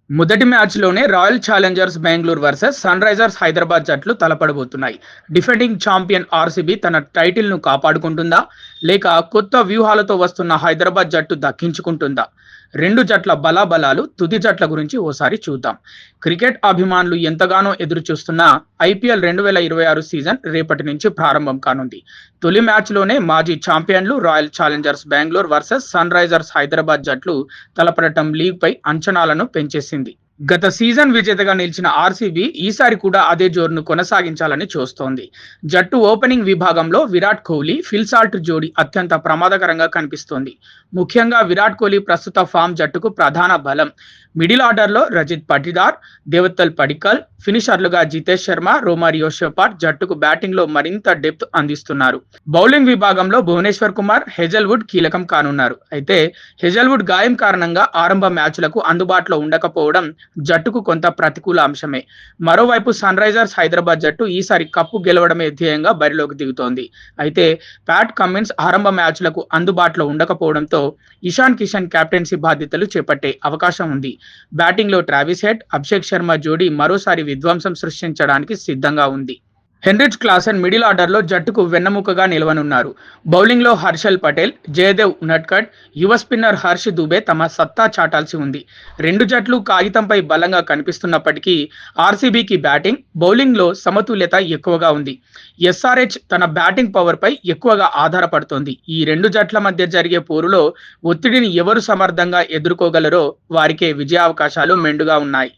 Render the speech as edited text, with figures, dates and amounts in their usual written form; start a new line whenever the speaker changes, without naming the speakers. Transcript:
మొదటి మ్యాచ్‌లోనే Royal Challengers Bengaluru versus Sunrisers Hyderabad జట్లు తలపడబోతున్నాయి. డిఫెండింగ్ ఛాంపియన్ ఆర్‌సీబీ తన టైటిల్‌ను కాపాడుకుంటుందా? లేక కొత్త వ్యూహాలతో వస్తున్న హైదరాబాద్ జట్టు దక్కించుకుంటుందా? రెండు జట్ల బలాబలాలు, తుది జట్ల గురించి ఓసారి చూద్దాం. క్రికెట్ అభిమానులు ఎంతగానో ఎదురుచూస్తున్న ఐపీఎల్ 2026 సీజన్ రేపటి నుంచి ప్రారంభం కానుంది. తొలి మ్యాచ్‌లోనే మాజీ ఛాంపియన్లు Royal Challengers Bengaluru versus Sunrisers Hyderabad జట్లు తలపడటం లీగ్‌పై అంచనాలను పెంచేసింది. గత సీజన్ విజేతగా నిలిచిన ఆర్సీబీ ఈసారి కూడా అదే జోరును కొనసాగించాలని చూస్తోంది. జట్టు ఓపెనింగ్ విభాగంలో విరాట్ కోహ్లీ, ఫిల్ సాల్ట్ జోడీ అత్యంత ప్రమాదకరంగా కనిపిస్తోంది. ముఖ్యంగా విరాట్ కోహ్లీ ప్రస్తుత ఫామ్ జట్టుకు ప్రధాన బలం. మిడిల్ ఆర్డర్లో రజిత్ పటిదార్, దేవత్తల్ పడిక్కల్, ఫినిషర్లుగా జితేష్ శర్మ, రోమారియో షెపార్డ్ జట్టుకు బ్యాటింగ్లో మరింత డెప్త్ అందిస్తున్నారు. బౌలింగ్ విభాగంలో భువనేశ్వర్ కుమార్, హెజల్వుడ్ కీలకం కానున్నారు. అయితే హెజల్వుడ్ గాయం కారణంగా ఆరంభ మ్యాచ్లకు అందుబాటులో ఉండకపోవడం జట్టుకు కొంత ప్రతికూల అంశమే. మరోవైపు సన్ రైజర్స్ హైదరాబాద్ జట్టు ఈసారి కప్పు గెలవడమే ధ్యేయంగా బరిలోకి దిగుతోంది. అయితే ప్యాట్ కమిన్స్ ఆరంభ మ్యాచ్లకు అందుబాటులో ఉండకపోవడంతో ఇషాన్ కిషన్ కెప్టెన్సీ బాధ్యతలు చేపట్టే అవకాశం ఉంది. బ్యాటింగ్లో ట్రావిస్ హెడ్, అభిషేక్ శర్మ జోడీ మరోసారి విధ్వంసం సృష్టించడానికి సిద్ధంగా ఉంది. హెన్రిచ్ క్లాసెన్ మిడిల్ ఆర్డర్లో జట్టుకు వెన్నెముకగా నిలవనున్నారు. బౌలింగ్లో హర్షల్ పటేల్, జయదేవ్ ఉనడ్కట్, యువ స్పిన్నర్ హర్ష్ దుబే తమ సత్తా చాటాల్సి ఉంది. రెండు జట్లు కాగితంపై బలంగా కనిపిస్తున్నప్పటికీ ఆర్సీబీకి బ్యాటింగ్, బౌలింగ్లో సమతుల్యత ఎక్కువగా ఉంది. ఎస్ఆర్హెచ్ తన బ్యాటింగ్ పవర్పై ఎక్కువగా ఆధారపడుతోంది. ఈ రెండు జట్ల మధ్య జరిగే పోరులో ఒత్తిడిని ఎవరు సమర్థంగా ఎదుర్కోగలరో వారికే విజయావకాశాలు మెండుగా ఉన్నాయి.